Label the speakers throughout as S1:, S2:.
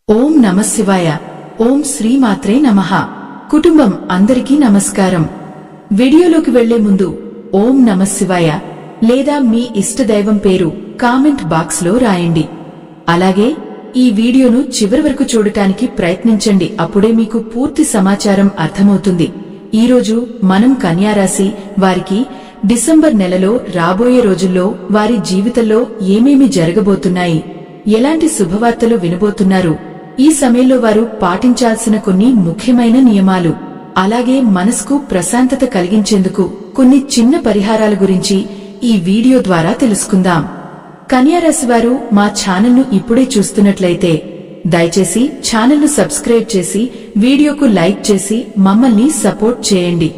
S1: ఓం నమఃశివాయ. ఓం శ్రీమాత్రే నమః. కుటుంబం అందరికీ నమస్కారం. వీడియోలోకి వెళ్లే ముందు ఓం నమఃశివాయ లేదా మీ ఇష్టదైవం పేరు కామెంట్ బాక్స్ లో రాయండి. అలాగే ఈ వీడియోను చివరి వరకు చూడటానికి ప్రయత్నించండి. అప్పుడే మీకు పూర్తి సమాచారం అర్థమవుతుంది. ఈరోజు మనం కన్యారాశి వారికి డిసెంబర్ నెలలో రాబోయే రోజుల్లో వారి జీవితంలో ఏమేమి జరగబోతున్నాయి, ఎలాంటి శుభవార్తలు వినబోతున్నారు, ఈ సమయంలో వారు పాటించాల్సిన కొన్ని ముఖ్యమైన నియమాలు, అలాగే మనసుకు ప్రశాంతత కలిగించేందుకు కొన్ని చిన్న పరిహారాల గురించి ఈ వీడియో ద్వారా తెలుసుకుందాం. కన్యారాశివారు మా ఛానల్ను ఇప్పుడే చూస్తున్నట్లయితే దయచేసి ఛానల్ను సబ్స్క్రైబ్ చేసి వీడియోకు లైక్ చేసి మమ్మల్ని సపోర్ట్ చేయండి.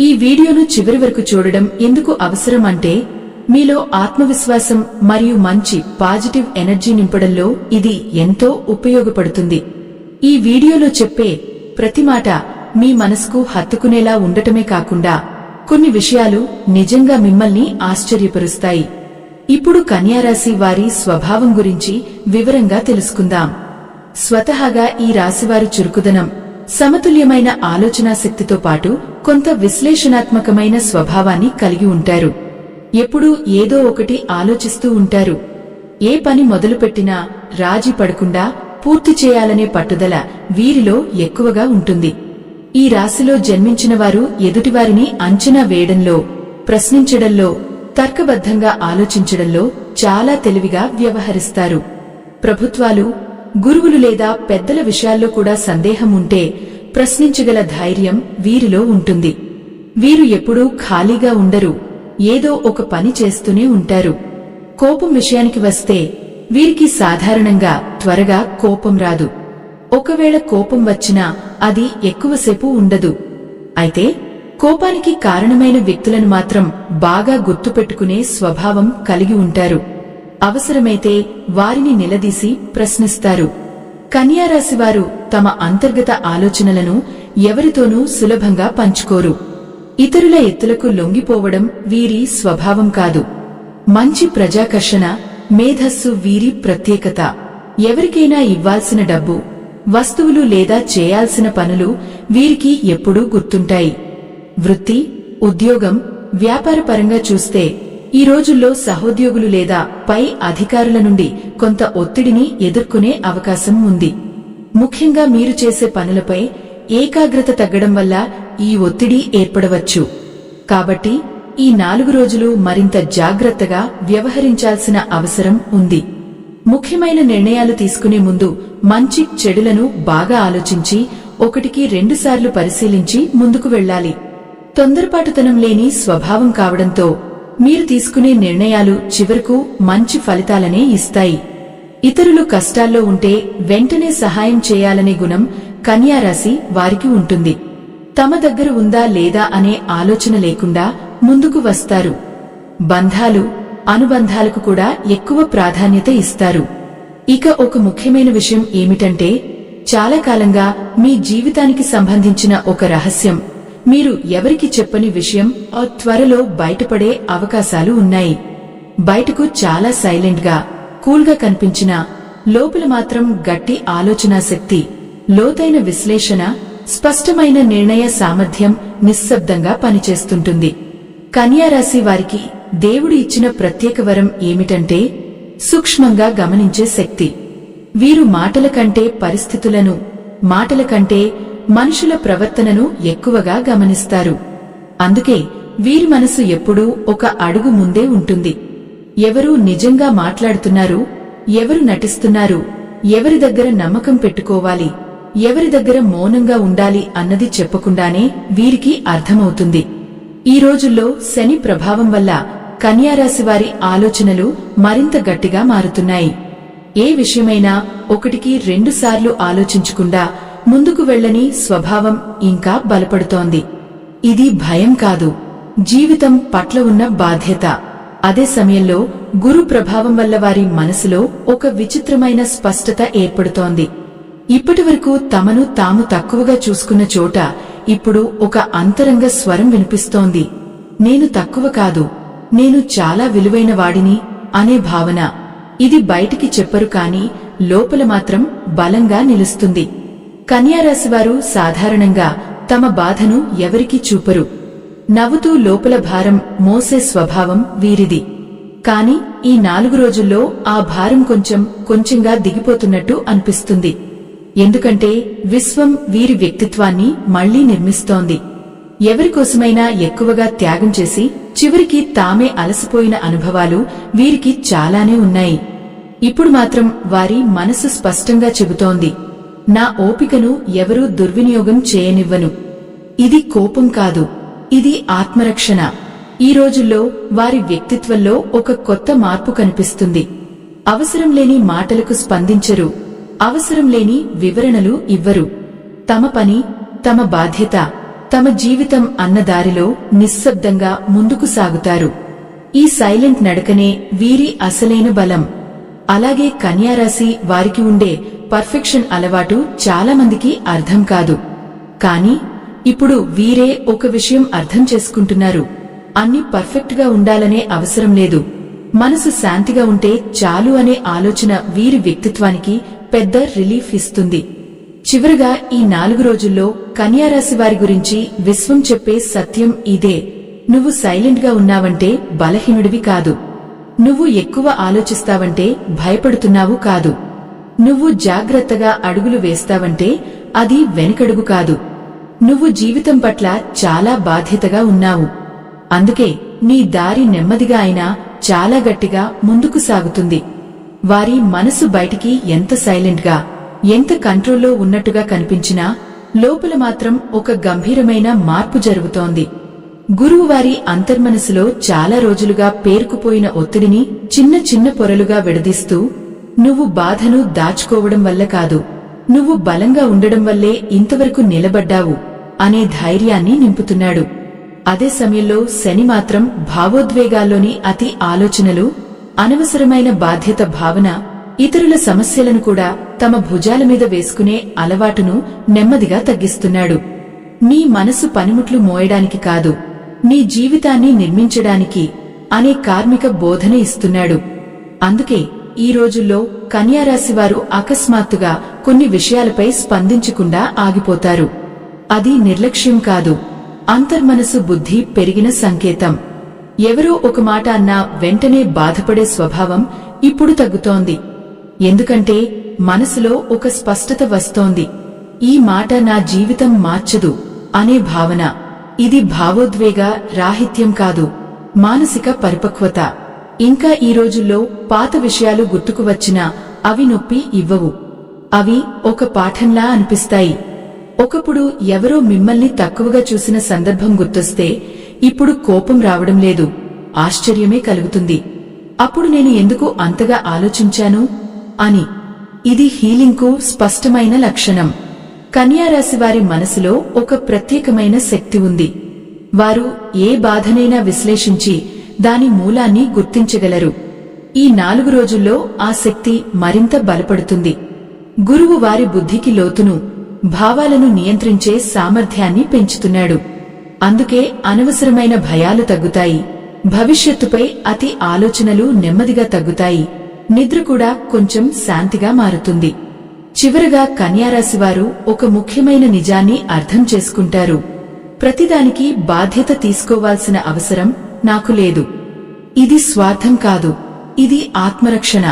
S1: ఈ వీడియోను చివరి వరకు చూడడం ఎందుకు అవసరం అంటే మీలో ఆత్మవిశ్వాసం మరియు మంచి పాజిటివ్ ఎనర్జీ నింపడంలో ఇది ఎంతో ఉపయోగపడుతుంది. ఈ వీడియోలో చెప్పే ప్రతి మాట మీ మనసుకు హత్తుకునేలా ఉండటమే కాకుండా కొన్ని విషయాలు నిజంగా మిమ్మల్ని ఆశ్చర్యపరుస్తాయి. ఇప్పుడు కన్యారాశి వారి స్వభావం గురించి వివరంగా తెలుసుకుందాం. స్వతహాగా ఈ రాశివారు చురుకుదనం, సమతుల్యమైన ఆలోచనా శక్తితో పాటు కొంత విశ్లేషణాత్మకమైన స్వభావాన్ని కలిగి ఉంటారు. ఎప్పుడూ ఏదో ఒకటి ఆలోచిస్తూ ఉంటారు. ఏ పని మొదలుపెట్టినా రాజీ పడకుండా పూర్తి చేయాలనే పట్టుదల వీరిలో ఎక్కువగా ఉంటుంది. ఈ రాశిలో జన్మించిన వారు ఎదుటివారిని అంచనా వేయడంలో, ప్రశ్నించడంలో, తర్కబద్ధంగా ఆలోచించడంలో చాలా తెలివిగా వ్యవహరిస్తారు. ప్రభుత్వాలు, గురువులు లేదా పెద్దల విషయాల్లో కూడా సందేహం ఉంటే ప్రశ్నించగల ధైర్యం వీరిలో ఉంటుంది. వీరు ఎప్పుడూ ఖాళీగా ఉండరు, ఏదో ఒక పని చేస్తూనే ఉంటారు. కోపం విషయానికి వస్తే వీరికి సాధారణంగా త్వరగా కోపం రాదు. ఒకవేళ కోపం వచ్చినా అది ఎక్కువసేపు ఉండదు. అయితే కోపానికి కారణమైన వ్యక్తులను మాత్రం బాగా గుర్తుపెట్టుకునే స్వభావం కలిగి ఉంటారు. అవసరమైతే వారిని నిలదీసి ప్రశ్నిస్తారు. కన్యారాశివారు తమ అంతర్గత ఆలోచనలను ఎవరితోనూ సులభంగా పంచుకోరు. ఇతరుల ఎత్తులకు లొంగిపోవడం వీరి స్వభావం కాదు. మంచి ప్రజాకర్షణ, మేధస్సు వీరి ప్రత్యేకత. ఎవరికైనా ఇవ్వాల్సిన డబ్బు, వస్తువులు లేదా చేయాల్సిన పనులు వీరికి ఎప్పుడూ గుర్తుంటాయి. వృత్తి, ఉద్యోగం, వ్యాపారపరంగా చూస్తే ఈ రోజుల్లో సహోద్యోగులు లేదా పై అధికారుల నుండి కొంత ఒత్తిడిని ఎదుర్కొనే అవకాశం ఉంది. ముఖ్యంగా మీరు చేసే పనులపై ఏకాగ్రత తగ్గడం వల్ల ఈ ఒత్తిడి ఏర్పడవచ్చు. కాబట్టి ఈ 4 రోజులు మరింత జాగ్రత్తగా వ్యవహరించాల్సిన అవసరం ఉంది. ముఖ్యమైన నిర్ణయాలు తీసుకునే ముందు మంచి చెడులను బాగా ఆలోచించి 1-2 సార్లు పరిశీలించి ముందుకు వెళ్లాలి. తొందరపాటుతనం లేని స్వభావం కావడంతో మీరు తీసుకునే నిర్ణయాలు చివరకు మంచి ఫలితాలనే ఇస్తాయి. ఇతరులు కష్టాల్లో ఉంటే వెంటనే సహాయం చేయాలనే గుణం కన్యారాశి వారికి ఉంటుంది. తమ దగ్గర ఉందా లేదా అనే ఆలోచన లేకుండా ముందుకు వస్తారు. బంధాలు, అనుబంధాలకు కూడా ఎక్కువ ప్రాధాన్యత ఇస్తారు. ఇక ఒక ముఖ్యమైన విషయం ఏమిటంటే చాలా కాలంగా మీ జీవితానికి సంబంధించిన ఒక రహస్యం, మీరు ఎవరికి చెప్పని విషయం త్వరలో బయటపడే అవకాశాలు ఉన్నాయి. బయటకు చాలా సైలెంట్ గా, కూల్ గా కనిపించినా లోపల మాత్రం గట్టి ఆలోచనా శక్తి, లోతైన విశ్లేషణ, స్పష్టమైన నిర్ణయ సామర్థ్యం నిశ్శబ్దంగా పనిచేస్తుంటుంది. కన్యారాశి వారికి దేవుడు ఇచ్చిన ప్రత్యేక వరం ఏమిటంటే సూక్ష్మంగా గమనించే శక్తి. వీరు మాటల కంటే పరిస్థితులను, మాటల కంటే మనుషుల ప్రవర్తనను ఎక్కువగా గమనిస్తారు. అందుకే వీరి మనసు ఎప్పుడూ ఒక అడుగు ముందే ఉంటుంది. ఎవరు నిజంగా మాట్లాడుతున్నారు, ఎవరు నటిస్తున్నారు, ఎవరి దగ్గర నమ్మకం పెట్టుకోవాలి, ఎవరి దగ్గర మౌనంగా ఉండాలి అన్నది చెప్పకుండానే వీరికి అర్థమవుతుంది. ఈ రోజుల్లో శని ప్రభావం వల్ల కన్యారాశి వారి ఆలోచనలు మరింత గట్టిగా మారుతున్నాయి. ఏ విషయమైనా 1-2 సార్లు ఆలోచించకుండా ముందుకు వెళ్లని స్వభావం ఇంకా బలపడుతోంది. ఇది భయం కాదు, జీవితం పట్ల ఉన్న బాధ్యత. అదే సమయంలో గురు ప్రభావం వల్ల వారి మనసులో ఒక విచిత్రమైన స్పష్టత ఏర్పడుతోంది. ఇప్పటివరకు తమను తాము తక్కువగా చూసుకున్న చోట ఇప్పుడు ఒక అంతరంగ స్వరం వినిపిస్తోంది. నేను తక్కువ కాదు, నేను చాలా విలువైన వాడిని అనే భావన. ఇది బయటికి చెప్పరు కాని లోపల మాత్రం బలంగా నిలుస్తుంది. కన్యారాశివారు సాధారణంగా తమ బాధను ఎవరికీ చూపరు. నవ్వుతూ లోపల భారం మోసే స్వభావం వీరిది. కాని ఈ 4 రోజుల్లో ఆ భారం కొంచెంగా దిగిపోతున్నట్టు అనిపిస్తుంది. ఎందుకంటే విశ్వం వీరి వ్యక్తిత్వాన్ని మళ్లీ నిర్మిస్తోంది. ఎవరికోసమైనా ఎక్కువగా త్యాగం చేసి చివరికి తామే అలసిపోయిన అనుభవాలు వీరికి చాలానే ఉన్నాయి. ఇప్పుడు మాత్రం వారి మనసు స్పష్టంగా చెబుతోంది, నా ఓపికను ఎవరూ దుర్వినియోగం చేయనివ్వను. ఇది కోపం కాదు, ఇది ఆత్మరక్షణ. ఈ రోజుల్లో వారి వ్యక్తిత్వంలో ఒక కొత్త మార్పు కనిపిస్తుంది. అవసరం లేని మాటలకు స్పందించరు, అవసరం లేని వివరణలు ఇవ్వరు. తమ పని, తమ బాధ్యత, తమ జీవితం అన్న దారిలో నిశ్శబ్దంగా ముందుకు సాగుతారు. ఈ సైలెంట్ నడకనే వీరి అసలైన బలం. అలాగే కన్యారాశి వారికి ఉండే పర్ఫెక్షన్ అలవాటు చాలా మందికి అర్థం కాదు. కాని ఇప్పుడు వీరే ఒక విషయం అర్థం చేసుకుంటున్నారు. అన్ని పర్ఫెక్ట్ గా ఉండాలనే అవసరం లేదు, మనసు శాంతిగా ఉంటే చాలు అనే ఆలోచన వీరి వ్యక్తిత్వానికి పెద్ద రిలీఫ్ ఇస్తుంది. చివరగా ఈ 4 రోజుల్లో కన్యారాశి వారి గురించి విశ్వం చెప్పే సత్యం ఇదే: నువ్వు సైలెంట్ గా ఉన్నావంటే బలహీనుడివి కాదు. నువ్వు ఎక్కువ ఆలోచిస్తావంటే భయపడుతున్నావు కాదు. నువ్వు జాగ్రత్తగా అడుగులు వేస్తావంటే అది వెనుకడుగు కాదు. నువ్వు జీవితం పట్ల చాలా బాధ్యతగా ఉన్నావు. అందుకే నీ దారి నెమ్మదిగా అయినా చాలా గట్టిగా ముందుకు సాగుతుంది. వారి మనసు బయటికి ఎంత సైలెంట్గా, ఎంత కంట్రోల్లో ఉన్నట్టుగా కనిపించినా లోపల మాత్రం ఒక గంభీరమైన మార్పు జరుగుతోంది. గురువు వారి అంతర్మనసులో చాలా రోజులుగా పేరుకుపోయిన ఒత్తిడిని చిన్న చిన్న పొరలుగా విడదీస్తూ, నువ్వు బాధను దాచుకోవడం వల్ల కాదు, నువ్వు బలంగా ఉండడం వల్లే ఇంతవరకు నిలబడ్డావు అనే ధైర్యాన్ని నింపుతున్నాడు. అదే సమయంలో శని మాత్రం భావోద్వేగాల్లోని అతి ఆలోచనలు, అనవసరమైన బాధ్యత భావన, ఇతరుల సమస్యలను కూడా తమ భుజాల మీద వేసుకునే అలవాటును నెమ్మదిగా తగ్గిస్తున్నాడు. నీ మనసు పనిముట్లు మోయడానికి కాదు, నీ జీవితాన్ని నిర్మించడానికి అనే కార్మిక బోధన ఇస్తున్నాడు. అందుకే ఈ రోజుల్లో కన్యారాశివారు అకస్మాత్తుగా కొన్ని విషయాలపై స్పందించకుండా ఆగిపోతారు. అది నిర్లక్ష్యం కాదు, అంతర్మనసు బుద్ధి పెరిగిన సంకేతం. ఎవరో ఒక మాట అన్నా వెంటనే బాధపడే స్వభావం ఇప్పుడు తగ్గుతోంది. ఎందుకంటే మనసులో ఒక స్పష్టత వస్తోంది. ఈ మాట నా జీవితం మార్చదు అనే భావన. ఇది భావోద్వేగ రాహిత్యం కాదు, మానసిక పరిపక్వత. ఇంకా ఈ రోజుల్లో పాత విషయాలు గుర్తుకు వచ్చినా అవి నొప్పి ఇవ్వవు. అవి ఒక పాఠంలా అనిపిస్తాయి. ఒకప్పుడు ఎవరో మిమ్మల్ని తక్కువగా చూసిన సందర్భం గుర్తొస్తే ఇప్పుడు కోపం రావడం లేదు, ఆశ్చర్యమే కలుగుతుంది. అప్పుడు నేను ఎందుకు అంతగా ఆలోచించాను అని. ఇది హీలింగ్కు స్పష్టమైన లక్షణం. కన్యారాశి వారి మనసులో ఒక ప్రత్యేకమైన శక్తి ఉంది. వారు ఏ బాధనైనా విశ్లేషించి దాని మూలాన్ని గుర్తించగలరు. ఈ 4 రోజుల్లో ఆ శక్తి మరింత బలపడుతుంది. గురువు వారి బుద్ధికి లోతును, భావాలను నియంత్రించే సామర్థ్యాన్ని పెంచుతున్నాడు. అందుకే అనవసరమైన భయాలు తగ్గుతాయి, భవిష్యత్తుపై అతి ఆలోచనలు నెమ్మదిగా తగ్గుతాయి, నిద్ర కూడా కొంచెం శాంతిగా మారుతుంది. చివరగా కన్యారాశివారు ఒక ముఖ్యమైన నిజాన్ని అర్థం చేసుకుంటారు: ప్రతిదానికి బాధ్యత తీసుకోవాల్సిన అవసరం నాకు లేదు. ఇది స్వార్థం కాదు, ఇది ఆత్మరక్షణ.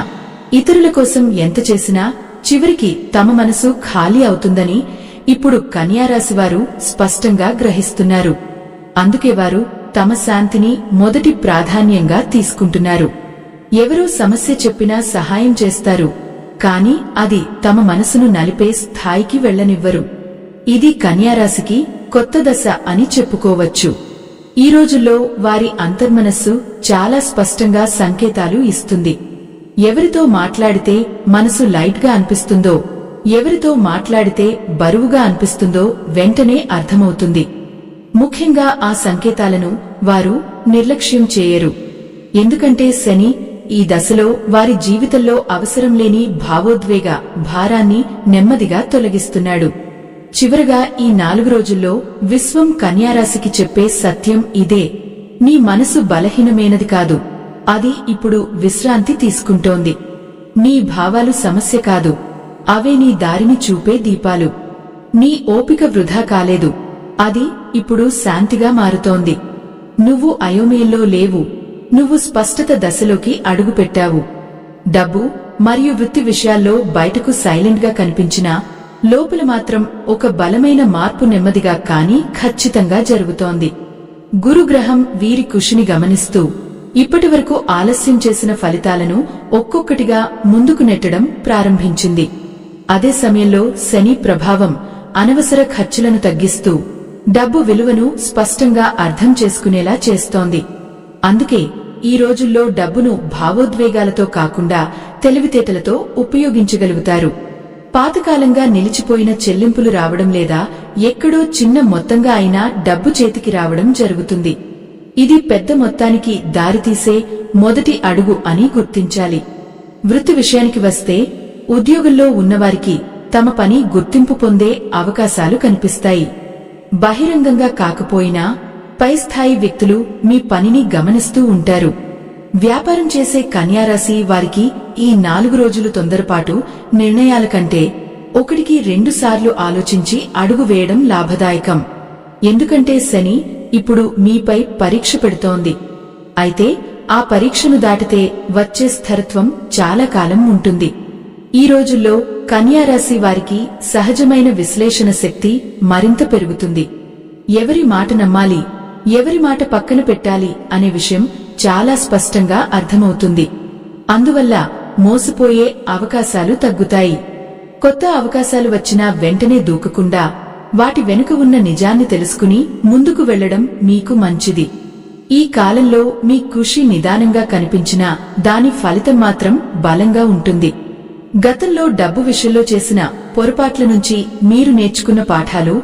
S1: ఇతరుల కోసం ఎంత చేసినా చివరికి తమ మనసు ఖాళీ అవుతుందని ఇప్పుడు కన్యారాశివారు స్పష్టంగా గ్రహిస్తున్నారు. అందుకే వారు తమ శాంతిని మొదటి ప్రాధాన్యంగా తీసుకుంటున్నారు. ఎవరో సమస్య చెప్పినా సహాయం చేస్తారు, కాని అది తమ మనసును నలిపే స్థాయికి వెళ్లనివ్వరు. ఇది కన్యారాశికి కొత్త దశ అని చెప్పుకోవచ్చు. ఈ రోజుల్లో వారి అంతర్మనస్సు చాలా స్పష్టంగా సంకేతాలు ఇస్తుంది. ఎవరితో మాట్లాడితే మనసు లైట్ గా అనిపిస్తుందో, ఎవరితో మాట్లాడితే బరువుగా అనిపిస్తుందో వెంటనే అర్థమవుతుంది. ముఖ్యంగా ఆ సంకేతాలను వారు నిర్లక్ష్యం చేయరు. ఎందుకంటే శని ఈ దశలో వారి జీవితంలో అవసరం లేని భావోద్వేగ భారాన్ని నెమ్మదిగా తొలగిస్తున్నాడు. చివరగా ఈ 4 రోజుల్లో విశ్వం కన్యారాశికి చెప్పే సత్యం ఇదే: నీ మనసు బలహీనమైనది కాదు, అది ఇప్పుడు విశ్రాంతి తీసుకుంటోంది. నీ భావాలు సమస్య కాదు, అవే నీ దారిని చూపే దీపాలు. నీ ఓపిక వృధా కాలేదు, అది ఇప్పుడు శాంతిగా మారుతోంది. నువ్వు అయోమయంలో లేవు, నువ్వు స్పష్టత దశలోకి అడుగుపెట్టావు. డబ్బు మరియు వృత్తి విషయాల్లో బయటకు సైలెంట్గా కనిపించినా లోపల మాత్రం ఒక బలమైన మార్పు నెమ్మదిగా కానీ ఖచ్చితంగా జరుగుతోంది. గురుగ్రహం వీరి కృషిని గమనిస్తూ ఇప్పటివరకు ఆలస్యం చేసిన ఫలితాలను ఒక్కొక్కటిగా ముందుకు నెట్టడం ప్రారంభించింది. అదే సమయంలో శని ప్రభావం అనవసర ఖర్చులను తగ్గిస్తూ డబ్బు విలువను స్పష్టంగా అర్థం చేసుకునేలా చేస్తోంది. అందుకే ఈ రోజుల్లో డబ్బును భావోద్వేగాలతో కాకుండా తెలివితేటలతో ఉపయోగించగలుగుతారు. పాతకాలంగా నిలిచిపోయిన చెల్లింపులు రావడం లేదా ఎక్కడో చిన్న మొత్తంగా అయినా డబ్బు చేతికి రావడం జరుగుతుంది. ఇది పెద్ద మొత్తానికి దారితీసే మొదటి అడుగు అని గుర్తించాలి. వృత్తి విషయానికి వస్తే ఉద్యోగంలో ఉన్నవారికి తమ పని గుర్తింపు పొందే అవకాశాలు కనిపిస్తాయి. బహిరంగంగా కాకపోయినా పై స్థాయి వ్యక్తులు మీ పనిని గమనిస్తూ ఉంటారు. వ్యాపారం చేసే కన్యారాశి వారికి ఈ 4 రోజులు తొందరపాటు నిర్ణయాల కంటే 1-2 సార్లు ఆలోచించి అడుగు వేయడం లాభదాయకం. ఎందుకంటే శని ఇప్పుడు మీపై పరీక్ష పెడుతోంది. అయితే ఆ పరీక్షను దాటితే వచ్చే స్థిరత్వం చాలా కాలం ఉంటుంది. ఈ రోజుల్లో కన్యారాశి వారికి సహజమైన విశ్లేషణ శక్తి మరింత పెరుగుతుంది. ఎవరి మాట నమ్మాలి, ఎవరి మాట పక్కన పెట్టాలి అనే విషయం చాలా స్పష్టంగా అర్థమవుతుంది. అందువల్ల మోసపోయే అవకాశాలు తగ్గుతాయి. కొత్త అవకాశాలు వచ్చినా వెంటనే దూకకుండా వాటి వెనుక ఉన్న నిజాన్ని తెలుసుకుని ముందుకు వెళ్లడం మీకు మంచిది. ఈ కాలంలో మీ కృషి నిదానంగా కనిపించినా దాని ఫలితం మాత్రం బలంగా ఉంటుంది. గతంలో డబ్బు విషయంలో చేసిన పొరపాట్ల నుంచి మీరు నేర్చుకున్న పాఠాలు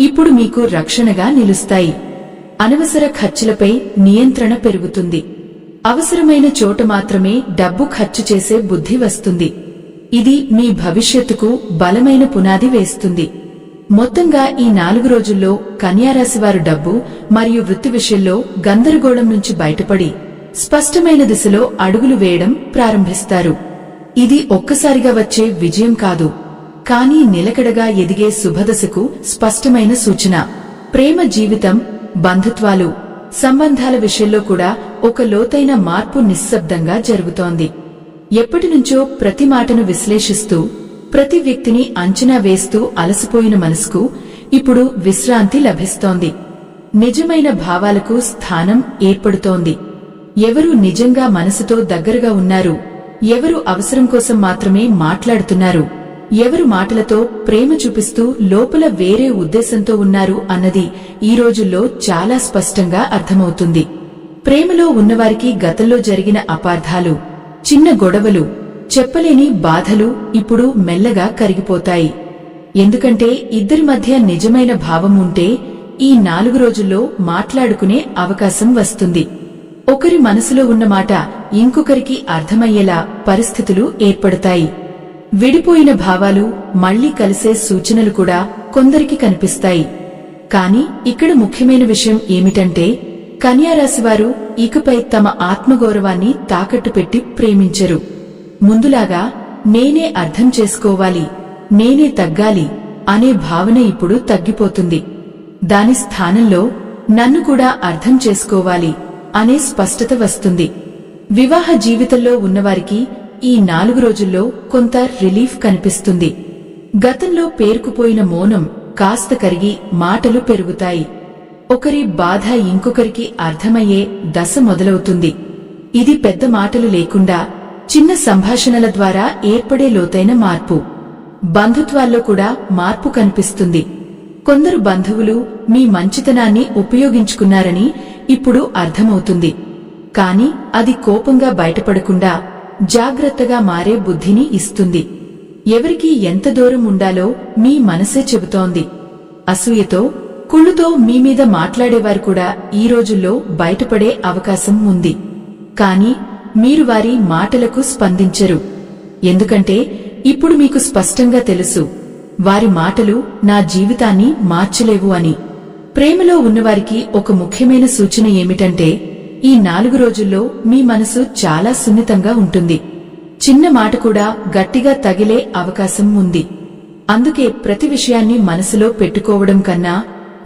S1: ఇప్పుడు మీకు రక్షణగా నిలుస్తాయి. అనవసర ఖర్చులపై నియంత్రణ పెరుగుతుంది. అవసరమైన చోట మాత్రమే డబ్బు ఖర్చు చేసే బుద్ధి వస్తుంది. ఇది మీ భవిష్యత్తుకు బలమైన పునాది వేస్తుంది. మొత్తంగా ఈ 4 రోజుల్లో కన్యారాశివారు డబ్బు మరియు వృత్తి విషయంలో గందరగోళం నుంచి బయటపడి స్పష్టమైన దిశలో అడుగులు వేయడం ప్రారంభిస్తారు. ఇది ఒక్కసారిగా వచ్చే విజయం కాదు, కానీ నిలకడగా ఎదిగే శుభదశకు స్పష్టమైన సూచన. ప్రేమ జీవితం, బంధుత్వాలు, సంబంధాల విషయంలో కూడా ఒక లోతైన మార్పు నిశ్శబ్దంగా జరుగుతోంది. ఎప్పటినుంచో ప్రతి మాటను విశ్లేషిస్తూ ప్రతి వ్యక్తిని అంచనా వేస్తూ అలసిపోయిన మనసుకు ఇప్పుడు విశ్రాంతి లభిస్తోంది. నిజమైన భావాలకు స్థానం ఏర్పడుతోంది. ఎవరు నిజంగా మనసుతో దగ్గరగా ఉన్నారు, ఎవరు అవసరం కోసం మాత్రమే మాట్లాడుతున్నారు, ఎవరు మాటలతో ప్రేమ చూపిస్తూ లోపల వేరే ఉద్దేశంతో ఉన్నారు అన్నది ఈ రోజుల్లో చాలా స్పష్టంగా అర్థమవుతుంది. ప్రేమలో ఉన్నవారికి గతంలో జరిగిన అపార్థాలు, చిన్న గొడవలు, చెప్పలేని బాధలు ఇప్పుడు మెల్లగా కరిగిపోతాయి. ఎందుకంటే ఇద్దరి మధ్య నిజమైన భావం ఉంటే ఈ 4 రోజుల్లో మాట్లాడుకునే అవకాశం వస్తుంది. ఒకరి మనసులో ఉన్న మాట ఇంకొకరికి అర్థమయ్యేలా పరిస్థితులు ఏర్పడతాయి. విడిపోయిన భావాలు మళ్లీ కలిసే సూచనలు కూడా కొందరికి కనిపిస్తాయి. కాని ఇక్కడ ముఖ్యమైన విషయం ఏమిటంటే కన్యారాశివారు ఇకపై తమ ఆత్మగౌరవాన్ని తాకట్టు పెట్టి ప్రేమించరు. ముందులాగా నేనే అర్థం చేసుకోవాలి, నేనే తగ్గాలి అనే భావన ఇప్పుడు తగ్గిపోతుంది. దాని స్థానంలో నన్ను కూడా అర్థం చేసుకోవాలి అనే స్పష్టత వస్తుంది. వివాహ జీవితంలో ఉన్నవారికి ఈ 4 రోజుల్లో కొంత రిలీఫ్ కనిపిస్తుంది. గతంలో పేరుకుపోయిన మౌనం కాస్త కరిగి మాటలు పెరుగుతాయి. ఒకరి బాధ ఇంకొకరికి అర్థమయ్యే దశ మొదలవుతుంది. ఇది పెద్ద మాటలు లేకుండా చిన్న సంభాషణల ద్వారా ఏర్పడే లోతైన మార్పు. బంధుత్వాల్లో కూడా మార్పు కనిపిస్తుంది. కొందరు బంధువులు మీ మంచితనాన్ని ఉపయోగించుకున్నారని ఇప్పుడు అర్థమవుతుంది. కాని అది కోపంగా బయటపడకుండా జాగ్రత్తగా మారే బుద్ధిని ఇస్తుంది. ఎవరికి ఎంత దూరం ఉండాలో మీ మనసే చెబుతోంది. అసూయతో, కుళ్ళుతో మీమీద మాట్లాడేవారు కూడా ఈ రోజుల్లో బయటపడే అవకాశం ఉంది. కాని మీరు వారి మాటలకు స్పందించరు. ఎందుకంటే ఇప్పుడు మీకు స్పష్టంగా తెలుసు, వారి మాటలు నా జీవితాన్ని మార్చలేవు అని. ప్రేమలో ఉన్నవారికి ఒక ముఖ్యమైన సూచన ఏమిటంటే ఈ 4 రోజుల్లో మీ మనసు చాలా సున్నితంగా ఉంటుంది. చిన్న మాట కూడా గట్టిగా తగిలే అవకాశం ఉంది. అందుకే ప్రతి విషయాన్ని మనసులో పెట్టుకోవడం కన్నా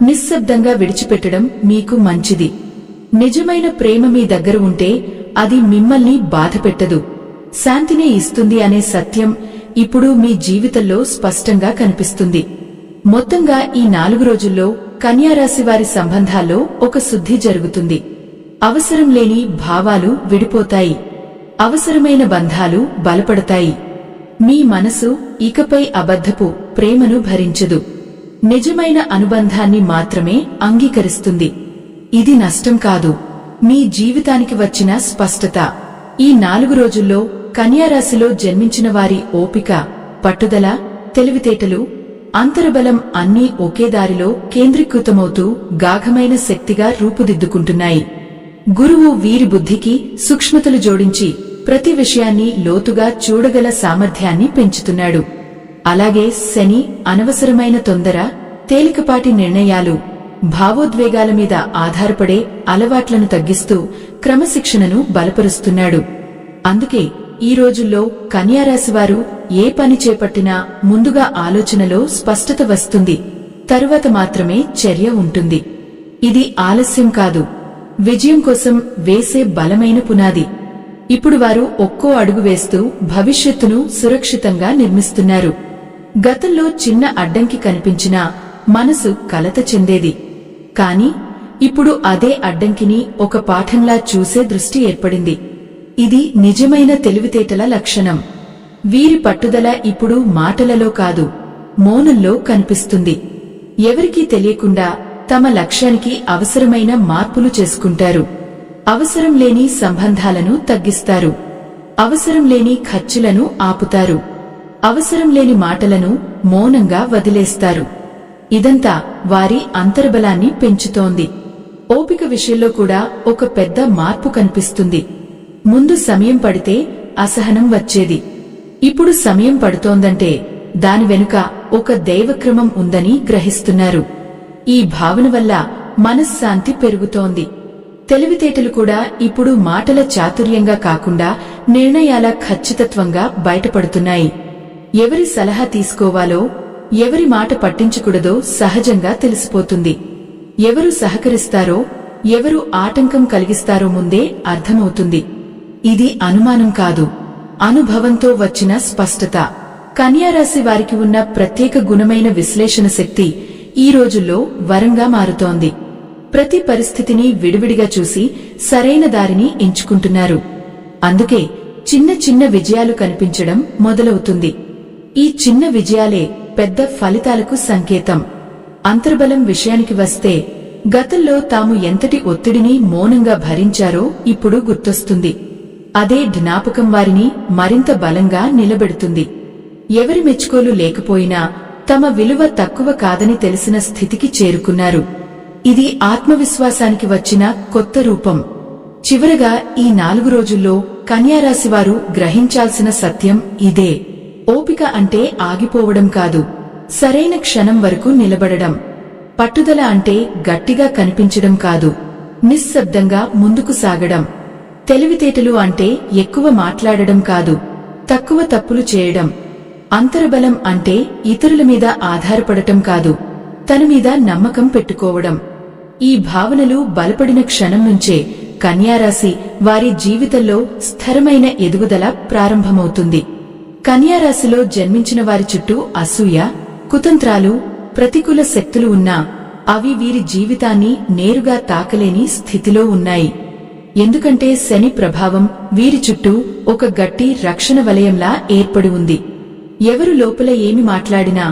S1: నిశ్శబ్దంగా విడిచిపెట్టడం మీకు మంచిది. నిజమైన ప్రేమ మీ దగ్గర ఉంటే అది మిమ్మల్ని బాధపెట్టదు, శాంతినే ఇస్తుంది అనే సత్యం ఇప్పుడు మీ జీవితంలో స్పష్టంగా కనిపిస్తుంది. మొత్తంగా ఈ 4 రోజుల్లో కన్యారాశి వారి సంబంధాల్లో ఒక శుద్ధి జరుగుతుంది. అవసరం లేని భావాలు విడిపోతాయి, అవసరమైన బంధాలు బలపడతాయి. మీ మనసు ఇకపై అబద్ధపు ప్రేమను భరించదు, నిజమైన అనుబంధాన్ని మాత్రమే అంగీకరిస్తుంది. ఇది నష్టం కాదు, మీ జీవితానికి వచ్చిన స్పష్టత. ఈ 4 రోజుల్లో కన్యారాశిలో జన్మించిన వారి ఓపిక, పట్టుదల, తెలివితేటలు, అంతర్బలం అన్నీ ఒకే దారిలో కేంద్రీకృతమవుతూ గాఢమైన శక్తిగా రూపుదిద్దుకుంటున్నాయి. గురువు వీరి బుద్ధికి సూక్ష్మతలు జోడించి ప్రతి విషయాన్ని లోతుగా చూడగల సామర్థ్యాన్ని పెంచుతున్నాడు. అలాగే శని అనవసరమైన తొందర, తేలికపాటి నిర్ణయాలు, భావోద్వేగాల మీద ఆధారపడే అలవాట్లను తగ్గిస్తూ క్రమశిక్షణను బలపరుస్తున్నాడు. అందుకే ఈ రోజుల్లో కన్యారాశివారు ఏ పని చేపట్టినా ముందుగా ఆలోచనలో స్పష్టత వస్తుంది, తరువాత మాత్రమే చర్య ఉంటుంది. ఇది ఆలస్యం కాదు, విజయం కోసం వేసే బలమైన పునాది. ఇప్పుడు వారు ఒక్కో అడుగు వేస్తూ భవిష్యత్తును సురక్షితంగా నిర్మిస్తున్నారు. గతంలో చిన్న అడ్డంకి కనిపించినా మనసు కలత చెందేది. కాని ఇప్పుడు అదే అడ్డంకిని ఒక పాఠంలా చూసే దృష్టి ఏర్పడింది. ఇది నిజమైన తెలివితేటల లక్షణం. వీరి పట్టుదల ఇప్పుడు మాటలలో కాదు, మౌనంలో కనిపిస్తుంది. ఎవరికీ తెలియకుండా తమ లక్ష్యానికి అవసరమైన మార్పులు చేసుకుంటారు. అవసరం లేని సంబంధాలను తగ్గిస్తారు, అవసరం లేని ఖర్చులను ఆపుతారు, అవసరం లేని మాటలను మౌనంగా వదిలేస్తారు. ఇదంతా వారి అంతర్బలాన్ని పెంచుతోంది. ఓపిక విషయంలో కూడా ఒక పెద్ద మార్పు కనిపిస్తుంది. ముందు సమయం పడితే అసహనం వచ్చేది. ఇప్పుడు సమయం పడుతోందంటే దాని వెనుక ఒక దైవక్రమం ఉందని గ్రహిస్తున్నారు. ఈ భావన వల్ల మనశ్శాంతి పెరుగుతోంది. తెలివితేటలు కూడా ఇప్పుడు మాటల చాతుర్యంగా కాకుండా నిర్ణయాల ఖచ్చితత్వంగా బయటపడుతున్నాయి. ఎవరి సలహా తీసుకోవాలో, ఎవరి మాట పట్టించకూడదో సహజంగా తెలిసిపోతుంది. ఎవరు సహకరిస్తారో, ఎవరు ఆటంకం కలిగిస్తారో ముందే అర్థమవుతుంది. ఇది అనుమానం కాదు, అనుభవంతో వచ్చిన స్పష్టత. కన్యారాశి వారికి ఉన్న ప్రత్యేక గుణమైన విశ్లేషణ శక్తి ఈ రోజుల్లో వరంగా మారుతోంది. ప్రతి పరిస్థితిని విడివిడిగా చూసి సరైన దారిని ఎంచుకుంటున్నారు. అందుకే చిన్న చిన్న విజయాలు కనిపించడం మొదలవుతుంది. ఈ చిన్న విజయాలే పెద్ద ఫలితాలకు సంకేతం. అంతర్బలం విషయానికి వస్తే గతంలో తాము ఎంతటి ఒత్తిడిని మౌనంగా భరించారో ఇప్పుడు గుర్తొస్తుంది. అదే జ్ఞాపకం వారిని మరింత బలంగా నిలబెడుతుంది. ఎవరి మెచ్చుకోలు లేకపోయినా తమ విలువ తక్కువ కాదని తెలిసిన స్థితికి చేరుకున్నారు. ఇది ఆత్మవిశ్వాసానికి వచ్చిన కొత్త రూపం. చివరగా ఈ 4 రోజుల్లో కన్యారాశివారు గ్రహించాల్సిన సత్యం ఇదే. ఓపిక అంటే ఆగిపోవడం కాదు, సరైన క్షణం వరకు నిలబడడం. పట్టుదల అంటే గట్టిగా కనిపించడం కాదు, నిశ్శబ్దంగా ముందుకు సాగడం. తెలివితేటలు అంటే ఎక్కువ మాట్లాడడం కాదు, తక్కువ తప్పులు చేయడం. అంతర్బలం అంటే ఇతరుల మీద ఆధారపడటం కాదు, తన మీద నమ్మకం పెట్టుకోవడం. ఈ భావనలు బలపడిన క్షణం నుంచే కన్యారాశి వారి జీవితంలో స్థిరమైన ఎదుగుదల ప్రారంభమవుతుంది. కన్యారాశిలో జన్మించిన వారి చుట్టూ అసూయ, కుతంత్రాలు, ప్రతికూల శక్తులు ఉన్నా అవి వీరి జీవితాన్ని నేరుగా తాకలేని స్థితిలో ఉన్నాయి. ఎందుకంటే శని ప్రభావం వీరి చుట్టూ ఒక గట్టి రక్షణ వలయంలా ఏర్పడి ఉంది. ఎవరు లోపల ఏమి మాట్లాడినా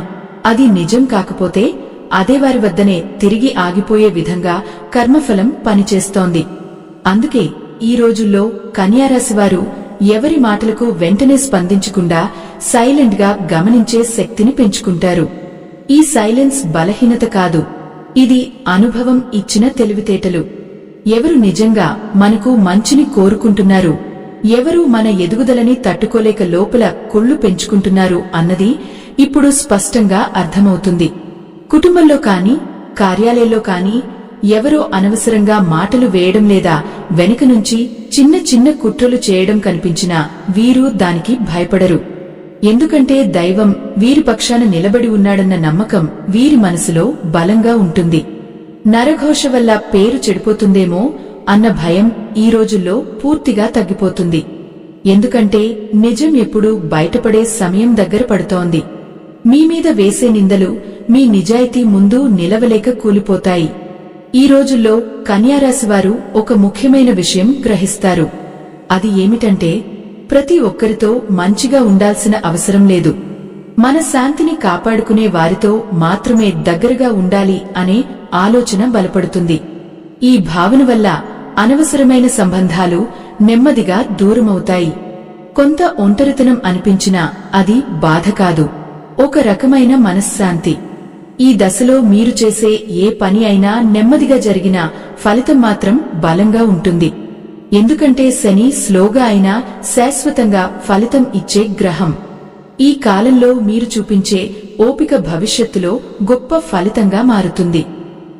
S1: అది నిజం కాకపోతే అదే వారి వద్దనే తిరిగి ఆగిపోయే విధంగా కర్మఫలం పనిచేస్తోంది. అందుకే ఈ రోజుల్లో కన్యారాశివారు ఎవరి మాటలకు వెంటనే స్పందించకుండా సైలెంట్ గా గమనించే శక్తిని పెంచుకుంటారు. ఈ సైలెన్స్ బలహీనత కాదు, ఇది అనుభవం ఇచ్చిన తెలివితేటలు. ఎవరు నిజంగా మనకు మంచిని కోరుకుంటున్నారు, ఎవరు మన ఎదుగుదలని తట్టుకోలేక లోపల కుళ్ళు పెంచుకుంటున్నారు అన్నది ఇప్పుడు స్పష్టంగా అర్థమవుతుంది. కుటుంబంలో కాని, కార్యాలయంలో కాని, ఎవరో అనవసరంగా మాటలు వేయడం లేదా వెనుక నుంచి చిన్న చిన్న కుట్రలు చేయడం కనిపించినా వీరు దానికి భయపడరు. ఎందుకంటే దైవం వీరి పక్షాన నిలబడి ఉన్నాడన్న నమ్మకం వీరి మనసులో బలంగా ఉంటుంది. నరఘోష వల్ల పేరు చెడిపోతుందేమో అన్న భయం ఈ రోజుల్లో పూర్తిగా తగ్గిపోతుంది. ఎందుకంటే నిజం ఎప్పుడూ బయటపడే సమయం దగ్గర పడుతోంది. మీమీద వేసే నిందలు మీ నిజాయితీ ముందు నిలవలేక కూలిపోతాయి. ఈ రోజుల్లో కన్యారాశివారు ఒక ముఖ్యమైన విషయం గ్రహిస్తారు. అది ఏమిటంటే ప్రతి ఒక్కరితో మంచిగా ఉండాల్సిన అవసరం లేదు. మన శాంతిని కాపాడుకునే వారితో మాత్రమే దగ్గరగా ఉండాలి అనే ఆలోచన బలపడుతుంది. ఈ భావన వల్ల అనవసరమైన సంబంధాలు నెమ్మదిగా దూరమవుతాయి. కొంత ఒంటరితనం అనిపించినా అది బాధ కాదు, ఒక రకమైన మనశ్శాంతి. ఈ దశలో మీరు చేసే ఏ పని అయినా నెమ్మదిగా జరిగినా ఫలితం మాత్రం బలంగా ఉంటుంది. ఎందుకంటే శని స్లోగా అయినా శాశ్వతంగా ఫలితం ఇచ్చే గ్రహం. ఈ కాలంలో మీరు చూపించే ఓపిక భవిష్యత్తులో గొప్ప ఫలితంగా మారుతుంది.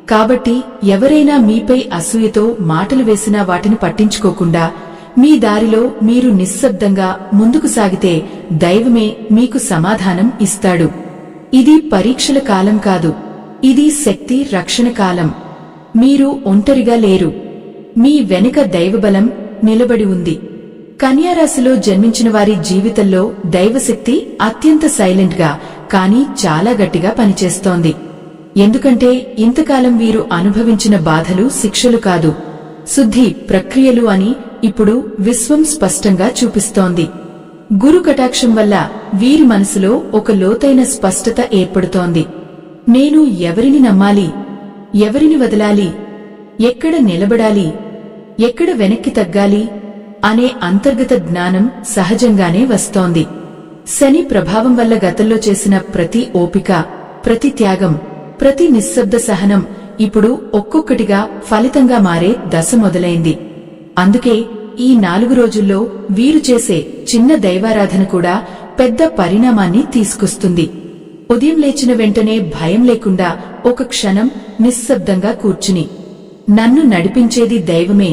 S1: కాబట్టి ఎవరైనా మీపై అసూయతో మాటలు వేసినా వాటిని పట్టించుకోకుండా మీ దారిలో మీరు నిశ్శబ్దంగా ముందుకు సాగితే దైవమే మీకు సమాధానం ఇస్తాడు. ఇది పరీక్షల కాలం కాదు, ఇది శక్తి రక్షణ కాలం. మీరు ఒంటరిగా లేరు, మీ వెనుక దైవబలం నిలబడి ఉంది. కన్యారాశిలో జన్మించిన వారి జీవితంలో దైవశక్తి అత్యంత సైలెంట్ గా కానీ చాలా గట్టిగా పనిచేస్తోంది. ఎందుకంటే ఇంతకాలం వీరు అనుభవించిన బాధలు శిక్షలు కాదు, శుద్ధి ప్రక్రియలు అని ఇప్పుడు విశ్వం స్పష్టంగా చూపిస్తోంది. గురు కటాక్షం వల్ల వీరి మనసులో ఒక లోతైన స్పష్టత ఏర్పడుతోంది. నేను ఎవరిని నమ్మాలి, ఎవరిని వదలాలి, ఎక్కడ నిలబడాలి, ఎక్కడ వెనక్కి తగ్గాలి అనే అంతర్గత జ్ఞానం సహజంగానే వస్తోంది. శని ప్రభావం వల్ల గతంలో చేసిన ప్రతి ఓపిక, ప్రతి త్యాగం, ప్రతి నిశ్శబ్ద సహనం ఇప్పుడు ఒక్కొక్కటిగా ఫలితంగా మారే దశ మొదలైంది. అందుకే ఈ 4 రోజుల్లో వీరు చేసే చిన్న దైవారాధన కూడా పెద్ద పరిణామాన్ని తీసుకొస్తుంది. ఉదయం లేచిన వెంటనే భయం లేకుండా ఒక క్షణం నిశ్శబ్దంగా కూర్చుని నన్ను నడిపించేది దైవమే,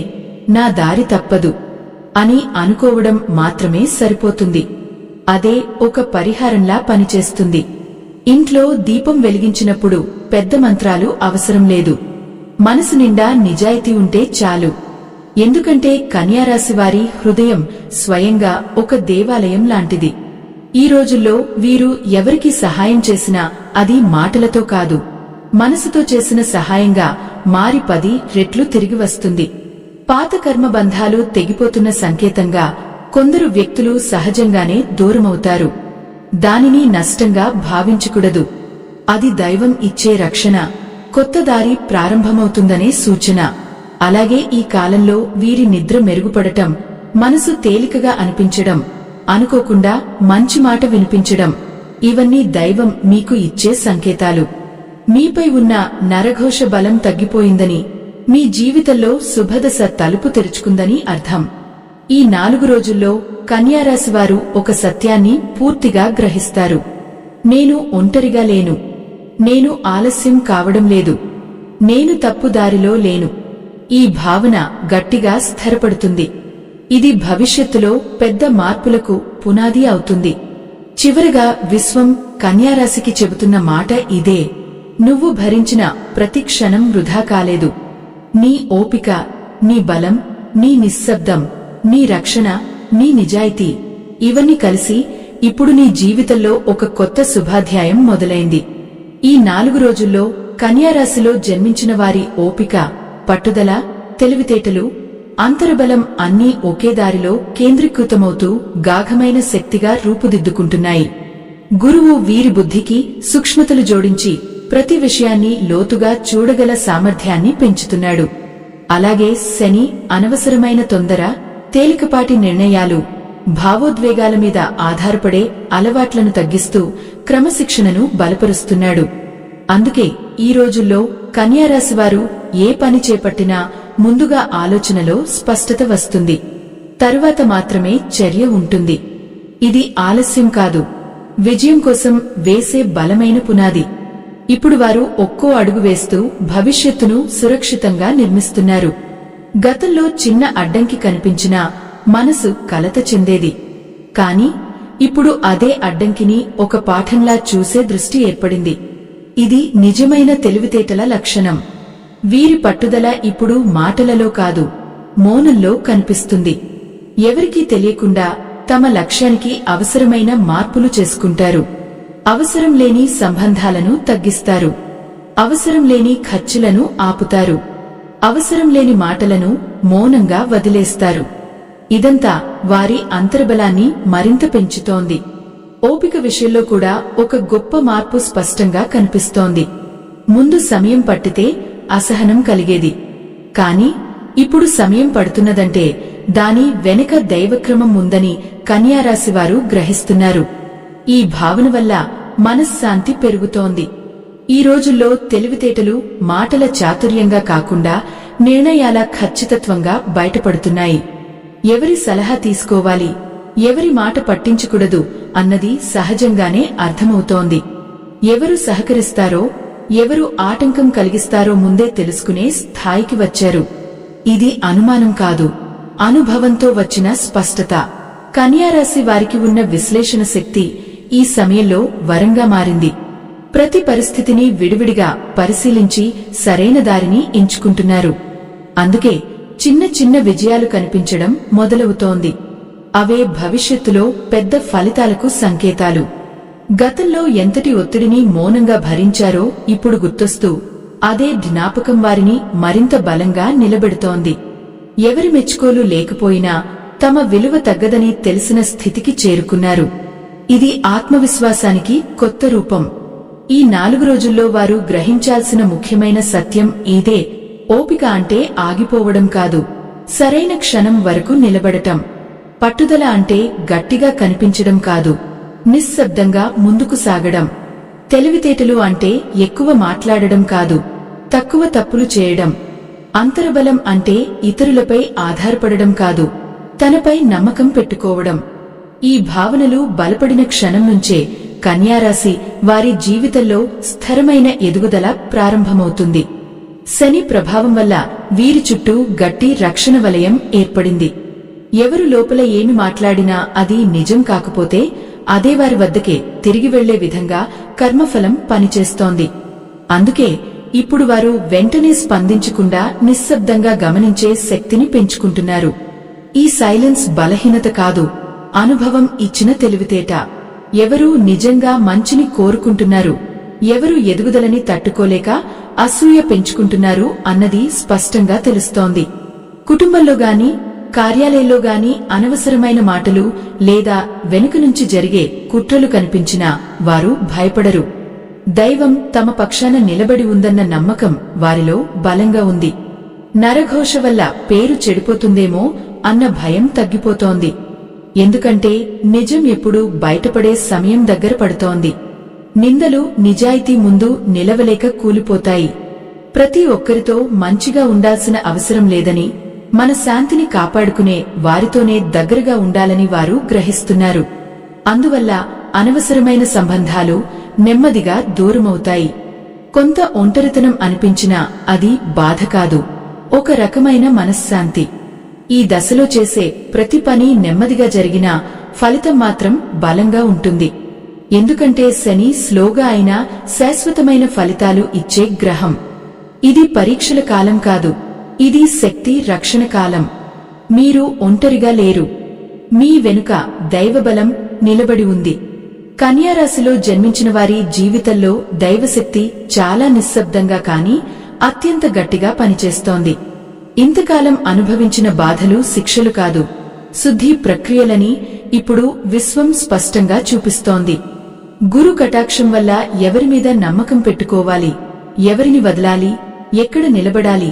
S1: నా దారి తప్పదు అని అనుకోవడం మాత్రమే సరిపోతుంది. అదే ఒక పరిహారంలా పనిచేస్తుంది. ఇంట్లో దీపం వెలిగించినప్పుడు పెద్ద మంత్రాలు అవసరం లేదు, మనసు నిండా నిజాయితీ ఉంటే చాలు. ఎందుకంటే కన్యారాశివారి హృదయం స్వయంగా ఒక దేవాలయం లాంటిది. ఈ రోజుల్లో వీరు ఎవరికి సహాయం చేసినా అది మాటలతో కాదు, మనసుతో చేసిన సహాయంగా మారి 10 రెట్లు తిరిగి వస్తుంది. పాత కర్మబంధాలు తెగిపోతున్న సంకేతంగా కొందరు వ్యక్తులు సహజంగానే దూరమవుతారు. దానిని నష్టంగా భావించకూడదు. అది దైవం ఇచ్చే రక్షణ, కొత్త దారి ప్రారంభమవుతుందనే సూచన. అలాగే ఈ కాలంలో వీరి నిద్ర మెరుగుపడటం, మనసు తేలికగా అనిపించడం, అనుకోకుండా మంచి మాట వినిపించడం, ఇవన్నీ దైవం మీకు ఇచ్చే సంకేతాలు. మీపై ఉన్న నరఘోష బలం తగ్గిపోయిందని, మీ జీవితంలో శుభదశ తలుపు తెరుచుకుందని అర్థం. ఈ 4 రోజుల్లో కన్యారాశివారు ఒక సత్యాన్ని పూర్తిగా గ్రహిస్తారు. నేను ఒంటరిగా లేను, నేను ఆలస్యం కావడం లేదు, నేను తప్పు దారిలో లేను. ఈ భావన గట్టిగా స్థిరపడుతుంది. ఇది భవిష్యత్తులో పెద్ద మార్పులకు పునాది అవుతుంది. చివరగా విశ్వం కన్యారాశికి చెబుతున్న మాట ఇదే: నువ్వు భరించిన ప్రతి క్షణం వృధా కాలేదు. నీ ఓపిక, నీ బలం, నీ నిశ్శబ్దం, నీ రక్షణ, నీ నిజాయితీ, ఇవన్నీ కలిసి ఇప్పుడు నీ జీవితంలో ఒక కొత్త శుభాధ్యాయం మొదలైంది. ఈ 4 రోజుల్లో కన్యారాశిలో జన్మించిన వారి ఓపిక, పట్టుదల, తెలివితేటలు, అంతర్బలం అన్నీ ఒకే దారిలో కేంద్రీకృతమవుతూ గాఢమైన శక్తిగా రూపుదిద్దుకుంటున్నాయి. గురువు వీరి బుద్ధికి సూక్ష్మతలు జోడించి ప్రతి విషయాన్ని లోతుగా చూడగల సామర్థ్యాన్ని పెంచుతున్నాడు. అలాగే శని అనవసరమైన తొందర, తేలికపాటి నిర్ణయాలు, భావోద్వేగాల మీద ఆధారపడే అలవాట్లను తగ్గిస్తూ క్రమశిక్షణను బలపరుస్తున్నాడు. అందుకే ఈ రోజుల్లో కన్యారాశివారు ఏ పని చేపట్టినా ముందుగా ఆలోచనలో స్పష్టత వస్తుంది, తరువాత మాత్రమే చర్య ఉంటుంది. ఇది ఆలస్యం కాదు, విజయం కోసం వేసే బలమైన పునాది. ఇప్పుడు వారు ఒక్కో అడుగు వేస్తూ భవిష్యత్తును సురక్షితంగా నిర్మిస్తున్నారు. గతంలో చిన్న అడ్డంకి కనిపించినా మనసు కలత చెందేది. కాని ఇప్పుడు అదే అడ్డంకిని ఒక పాఠంలా చూసే దృష్టి ఏర్పడింది. ఇది నిజమైన తెలివితేటల లక్షణం. వీరి పట్టుదల ఇప్పుడు మాటలలో కాదు, మౌనంలో కనిపిస్తుంది. ఎవరికీ తెలియకుండా తమ లక్ష్యానికి అవసరమైన మార్పులు చేసుకుంటారు. అవసరం లేని సంబంధాలను తగ్గిస్తారు. అవసరం లేని ఖర్చులను ఆపుతారు. అవసరం లేని మాటలను మౌనంగా వదిలేస్తారు. ఇదంతా వారి అంతర్బలాన్ని మరింత పెంచుతోంది. ఓపిక విషయంలో కూడా ఒక గొప్ప మార్పు స్పష్టంగా కనిపిస్తోంది. ముందు సమయం పట్టితే అసహనం కలిగేది. కాని ఇప్పుడు సమయం పడుతున్నదంటే దాని వెనుక దైవక్రమం ఉందని కన్యారాశివారు గ్రహిస్తున్నారు. ఈ భావన వల్ల మనశ్శాంతి పెరుగుతోంది. ఈ రోజుల్లో తెలివితేటలు మాటల చాతుర్యంగా కాకుండా నిర్ణయాల ఖచ్చితత్వంగా బయటపడుతున్నాయి. ఎవరి సలహా తీసుకోవాలి, ఎవరి మాట పట్టించకూడదు అన్నది సహజంగానే అర్థమవుతోంది. ఎవరు సహకరిస్తారో, ఎవరు ఆటంకం కలిగిస్తారో ముందే తెలుసుకునే స్థాయికి వచ్చారు. ఇది అనుమానం కాదు, అనుభవంతో వచ్చిన స్పష్టత. కన్యారాశి వారికి ఉన్న విశ్లేషణ శక్తి ఈ సమయంలో వరంగా మారింది. ప్రతి పరిస్థితిని విడివిడిగా పరిశీలించి సరైన దారిని ఎంచుకుంటున్నారు. అందుకే చిన్న చిన్న విజయాలు కనిపించడం మొదలవుతోంది. అవే భవిష్యత్తులో పెద్ద ఫలితాలకు సంకేతాలు. గతంలో ఎంతటి ఒత్తిడిని మౌనంగా భరించారో ఇప్పుడు గుర్తొస్తూ అదే జ్ఞాపకం వారిని మరింత బలంగా నిలబెడుతోంది. ఎవరి మెచ్చుకోలు లేకపోయినా తమ విలువ తగ్గదని తెలిసిన స్థితికి చేరుకున్నారు. ఇది ఆత్మవిశ్వాసానికి కొత్త రూపం. ఈ 4 రోజుల్లో వారు గ్రహించాల్సిన ముఖ్యమైన సత్యం ఇదే: ఓపిక అంటే ఆగిపోవడం కాదు, సరైన క్షణం వరకు నిలబడటం. పట్టుదల అంటే గట్టిగా కనిపించడం కాదు, నిశ్శబ్దంగా ముందుకు సాగడం. తెలివితేటలు అంటే ఎక్కువ మాట్లాడడం కాదు, తక్కువ తప్పులు చేయడం. అంతర్బలం అంటే ఇతరులపై ఆధారపడడం కాదు, తనపై నమ్మకం పెట్టుకోవడం. ఈ భావనలు బలపడిన క్షణం నుంచే కన్యారాశి వారి జీవితంలో స్థిరమైన ఎదుగుదల ప్రారంభమవుతుంది. శని ప్రభావం వల్ల వీరి చుట్టూ గట్టి రక్షణ వలయం ఏర్పడింది. ఎవరు లోపల ఏమి మాట్లాడినా అది నిజం కాకపోతే అదే వారి వద్దకే తిరిగి వెళ్లే విధంగా కర్మఫలం పనిచేస్తోంది. అందుకే ఇప్పుడు వారు వెంటనే స్పందించకుండా నిశ్శబ్దంగా గమనించే శక్తిని పెంచుకుంటున్నారు. ఈ సైలెన్స్ బలహీనత కాదు, అనుభవం ఇచ్చిన తెలివితేట. ఎవరు నిజంగా మంచిని కోరుకుంటున్నారు, ఎవరు ఎదుగుదలని తట్టుకోలేక అసూయ పెంచుకుంటున్నారు అన్నది స్పష్టంగా తెలుస్తోంది. కుటుంబంలో గాని కార్యాలయంలో గాని అనవసరమైన మాటలు లేదా వెనుక నుంచి జరిగే కుట్రలు కనిపించినా వారు భయపడరు. దైవం తమ పక్షాన నిలబడి ఉందన్న నమ్మకం వారిలో బలంగా ఉంది. నరఘోష వల్ల పేరు చెడిపోతుందేమో అన్న భయం తగ్గిపోతోంది. ఎందుకంటే నిజం ఎప్పుడూ బయటపడే సమయం దగ్గర పడుతోంది. నిందలు నిజాయితీ ముందు నిలవలేక కూలిపోతాయి. ప్రతి ఒక్కరితో మంచిగా ఉండాల్సిన అవసరం లేదని, మన శాంతిని కాపాడుకునే వారితోనే దగ్గరగా ఉండాలని వారు గ్రహిస్తున్నారు. అందువల్ల అనవసరమైన సంబంధాలు నెమ్మదిగా దూరమవుతాయి. కొంత ఒంటరితనం అనిపించినా అది బాధ కాదు, ఒక రకమైన మనశ్శాంతి. ఈ దశలో చేసే ప్రతి పని నెమ్మదిగా జరిగినా ఫలితం మాత్రం బలంగా ఉంటుంది. ఎందుకంటే శని స్లోగా అయినా శాశ్వతమైన ఫలితాలు ఇచ్చే గ్రహం. ఇది పరీక్షల కాలం కాదు, ఇది శక్తి రక్షణ కాలం. మీరు ఒంటరిగా లేరు, మీ వెనుక దైవబలం నిలబడి ఉంది. కన్యారాశిలో జన్మించిన వారి జీవితంలో దైవశక్తి చాలా నిశ్శబ్దంగా కాని అత్యంత గట్టిగా పనిచేస్తోంది. ఇంతకాలం అనుభవించిన బాధలు శిక్షలు కాదు, శుద్ధి ప్రక్రియలని ఇప్పుడు విశ్వం స్పష్టంగా చూపిస్తోంది. గురు కటాక్షం వల్ల ఎవరిమీద నమ్మకం పెట్టుకోవాలి, ఎవరిని వదలాలి, ఎక్కడ నిలబడాలి,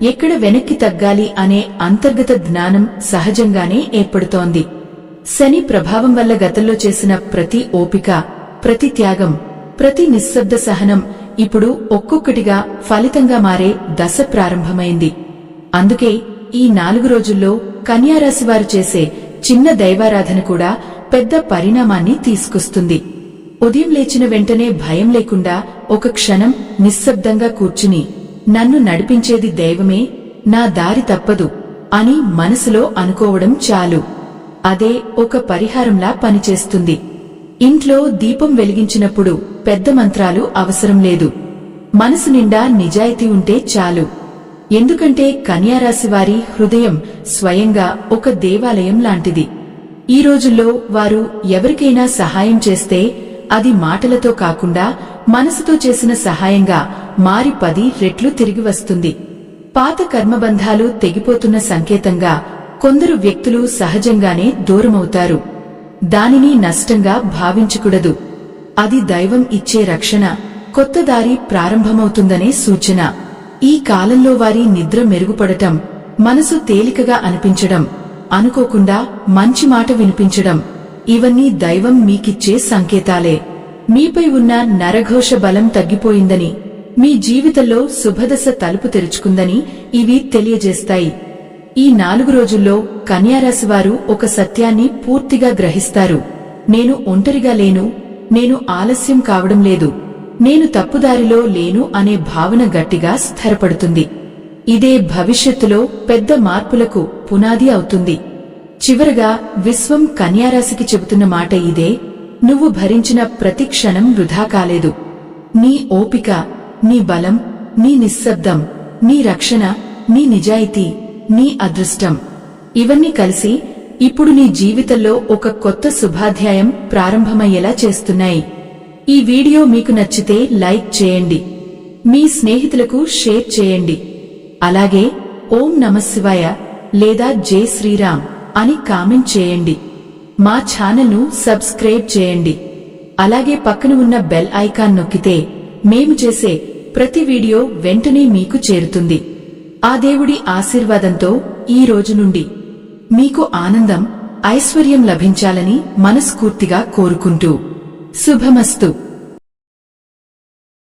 S1: ఎక్కడ వెనక్కి తగ్గాలి అనే అంతర్గత జ్ఞానం సహజంగానే ఏర్పడుతోంది. శని ప్రభావం వల్ల గతంలో చేసిన ప్రతి ఓపిక, ప్రతి త్యాగం, ప్రతి నిశ్శబ్ద సహనం ఇప్పుడు ఒక్కొక్కటిగా ఫలితంగా మారే దశ ప్రారంభమైంది. అందుకే ఈ 4 రోజుల్లో కన్యారాశివారు చేసే చిన్న దైవారాధన కూడా పెద్ద పరిణామాన్ని తీసుకొస్తుంది. ఉదయం లేచిన వెంటనే భయం లేకుండా ఒక క్షణం నిశ్శబ్దంగా కూర్చుని నన్ను నడిపించేది దైవమే, నా దారి తప్పదు అని మనసులో అనుకోవడం చాలు. అదే ఒక పరిహారంలా పనిచేస్తుంది. ఇంట్లో దీపం వెలిగించినప్పుడు పెద్ద మంత్రాలు అవసరం లేదు. మనసు నిండా నిజాయితీ ఉంటే చాలు. ఎందుకంటే కన్యారాశివారి హృదయం స్వయంగా ఒక దేవాలయం లాంటిది. ఈ రోజుల్లో వారు ఎవరికైనా సహాయం చేస్తే అది మాటలతో కాకుండా మనసుతో చేసిన సహాయంగా మారి 10 రెట్లు తిరిగి వస్తుంది. పాత కర్మబంధాలు తెగిపోతున్న సంకేతంగా కొందరు వ్యక్తులు సహజంగానే దూరమవుతారు. దానిని నష్టంగా భావించకూడదు. అది దైవం ఇచ్చే రక్షణ, కొత్త దారి ప్రారంభమవుతుందనే సూచన. ఈ కాలంలో వారి నిద్ర మెరుగుపడటం, మనసు తేలికగా అనిపించడం, అనుకోకుండా మంచి మాట వినిపించడం, ఇవన్నీ దైవం మీకిచ్చే సంకేతాలే. మీపై ఉన్న నరఘోష బలం తగ్గిపోయిందని, మీ జీవితంలో శుభదశ తలుపు తెరుచుకుందని ఇవి తెలియజేస్తాయి. ఈ 4 రోజుల్లో కన్యారాశివారు ఒక సత్యాన్ని పూర్తిగా గ్రహిస్తారు. నేను ఒంటరిగా లేను, నేను ఆలస్యం కావడం లేదు, నేను తప్పుదారిలో లేను అనే భావన గట్టిగా స్థిరపడుతుంది. ఇదే భవిష్యత్తులో పెద్ద మార్పులకు పునాది అవుతుంది. చివరగా విశ్వం కన్యారాశికి చెబుతున్న మాట ఇదే: నువ్వు భరించిన ప్రతి క్షణం వృధా కాలేదు. నీ ఓపిక, నీ బలం, నీ నిశ్శబ్దం, నీ రక్షణ, నీ నిజాయితీ, నీ అదృష్టం, ఇవన్నీ కలిసి ఇప్పుడు నీ జీవితంలో ఒక కొత్త శుభాధ్యాయం ప్రారంభమయ్యేలా చేస్తున్నాయి. ఈ వీడియో మీకు నచ్చితే లైక్ చేయండి, మీ స్నేహితులకు షేర్ చేయండి. అలాగే ఓం నమఃశివాయ లేదా జై శ్రీరామ్ అని కామెంట్ చేయండి. మా ఛానల్ను సబ్స్క్రైబ్ చేయండి. అలాగే పక్కన ఉన్న బెల్ ఐకాన్ నొక్కితే మేము చేసే ప్రతి వీడియో వెంటనే మీకు చేరుతుంది. ఆ దేవుడి ఆశీర్వాదంతో ఈ రోజు నుండి మీకు ఆనందం, ఐశ్వర్యం లభించాలని మనస్ఫూర్తిగా కోరుకుంటూ శుభమస్తు.